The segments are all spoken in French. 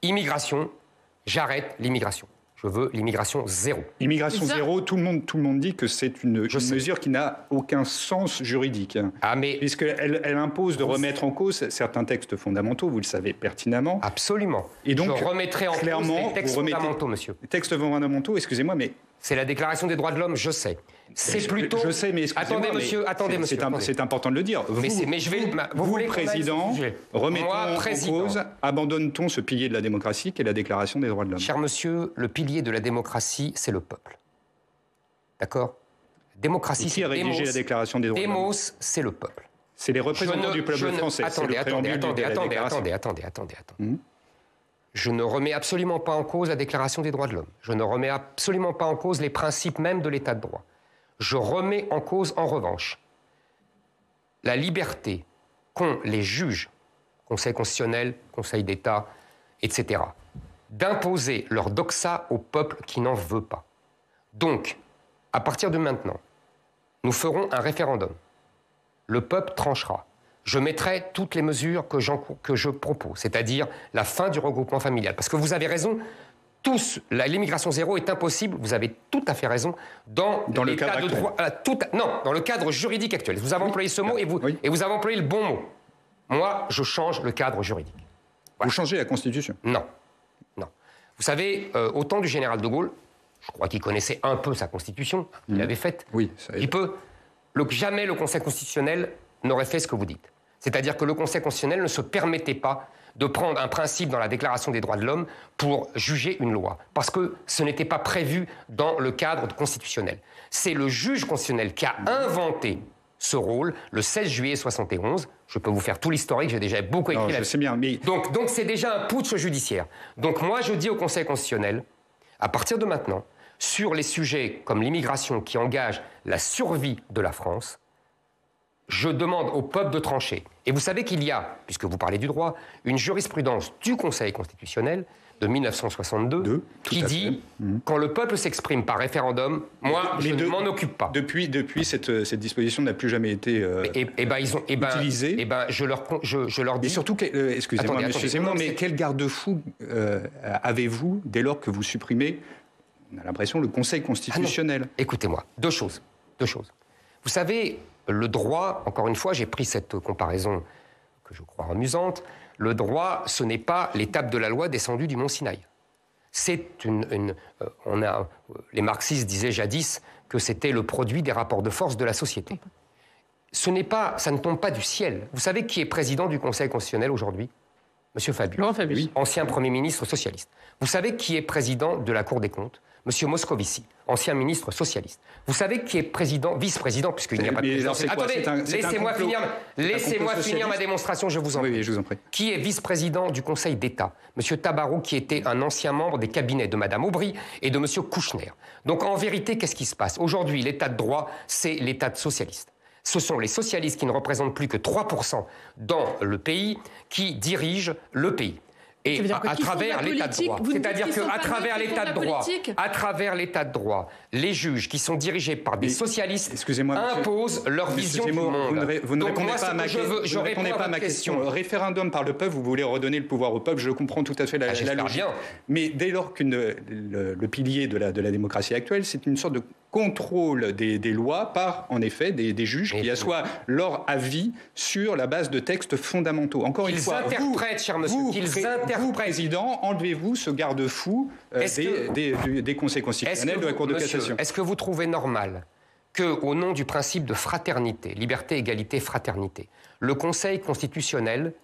immigration, j'arrête l'immigration. Je veux l'immigration zéro. Immigration zéro, tout le monde dit que c'est une mesure qui n'a aucun sens juridique. Ah, mais puisqu'elle impose de remettre en cause certains textes fondamentaux, vous le savez pertinemment. Absolument. Et donc, je remettrai en cause les textes fondamentaux, monsieur. Les textes fondamentaux, excusez-moi, mais... C'est la Déclaration des droits de l'homme, je sais. C'est plutôt... Je sais, mais excusez-moi... Attendez, monsieur. C'est important de le dire. Vous, président, remettons en cause, abandonne-t-on ce pilier de la démocratie qu'est la Déclaration des droits de l'homme? Cher monsieur, le pilier de la démocratie, c'est le peuple. D'accord? Démocratie, c'est qui a rédigé la Déclaration des droits de l'homme? Démos, c'est le peuple. C'est les représentants du peuple français. Attendez. Je ne remets absolument pas en cause la Déclaration des droits de l'homme. Je ne remets absolument pas en cause les principes même de l'État de droit. Je remets en cause, en revanche, la liberté qu'ont les juges, Conseil constitutionnel, Conseil d'État, etc., d'imposer leur doxa au peuple qui n'en veut pas. Donc, à partir de maintenant, nous ferons un référendum. Le peuple tranchera. Je mettrai toutes les mesures que je propose, c'est-à-dire la fin du regroupement familial. Parce que vous avez raison, l'immigration zéro est impossible, vous avez tout à fait raison, dans le cadre de droit. Dans le cadre juridique actuel. Vous avez employé ce mot et vous avez employé le bon mot. Moi, je change le cadre juridique. Voilà. Vous changez la Constitution? Non. Vous savez, au temps du général de Gaulle, je crois qu'il connaissait un peu sa Constitution, il l'avait faite. Oui, ça y est. Jamais le Conseil constitutionnel n'aurait fait ce que vous dites. C'est-à-dire que le Conseil constitutionnel ne se permettait pas de prendre un principe dans la Déclaration des droits de l'homme pour juger une loi, parce que ce n'était pas prévu dans le cadre constitutionnel. C'est le juge constitutionnel qui a inventé ce rôle le 16 juillet 71. Je peux vous faire tout l'historique, j'ai déjà beaucoup écrit là-dessus. Donc c'est déjà un putsch judiciaire. Donc moi, je dis au Conseil constitutionnel, à partir de maintenant, sur les sujets comme l'immigration qui engagent la survie de la France, je demande au peuple de trancher. Et vous savez qu'il y a, puisque vous parlez du droit, une jurisprudence du Conseil constitutionnel de 1962 qui dit quand le peuple s'exprime par référendum, moi, je ne m'en occupe pas. Depuis cette disposition n'a plus jamais été utilisée. Je leur dis... Et surtout, excusez-moi, mais quel garde-fou avez-vous dès lors que vous supprimez, on a l'impression, le Conseil constitutionnel? Écoutez-moi, deux choses. Vous savez... Le droit, encore une fois, j'ai pris cette comparaison que je crois amusante, le droit, ce n'est pas l'étape de la loi descendue du mont Sinaï. C'est les marxistes disaient jadis que c'était le produit des rapports de force de la société. Ça ne tombe pas du ciel. Vous savez qui est président du Conseil constitutionnel aujourd'hui? Monsieur Fabius. Laurent Fabius. Ancien Premier ministre socialiste. Vous savez qui est président de la Cour des comptes? Monsieur Moscovici, ancien ministre socialiste. Vous savez qui est vice-président, puisqu'il n'y a pas de président. Attendez, laissez-moi finir ma démonstration, je vous en prie. Oui, je vous en prie. Qui est vice-président du Conseil d'État? Monsieur Tabarot, qui était un ancien membre des cabinets de Madame Aubry et de Monsieur Kouchner. Donc en vérité, qu'est-ce qui se passe? Aujourd'hui, l'état de droit, c'est l'état socialiste. Ce sont les socialistes qui ne représentent plus que 3% dans le pays qui dirigent le pays. Et à travers l'état de droit. C'est-à-dire qu'à travers l'état de droit, les juges qui sont dirigés par des socialistes imposent leur vision du monde. Vous ne répondez pas à ma question. Référendum par le peuple, vous voulez redonner le pouvoir au peuple, je comprends tout à fait la logique. Mais dès lors que le pilier de la démocratie actuelle, c'est une sorte de contrôle des lois par, en effet, des juges qui assoient leur avis sur la base de textes fondamentaux. Encore une fois, vous, président, enlevez-vous ce garde-fou des conseils constitutionnels de la Cour de cassation. Est-ce que vous trouvez normal qu'au nom du principe de fraternité, liberté, égalité, fraternité, le Conseil constitutionnel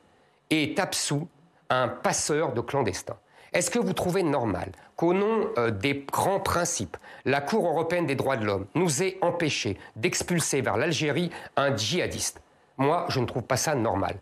est absous un passeur de clandestins? Est-ce que vous trouvez normal qu'au nom des grands principes, la Cour européenne des droits de l'homme nous ait empêchés d'expulser vers l'Algérie un djihadiste? Moi, je ne trouve pas ça normal.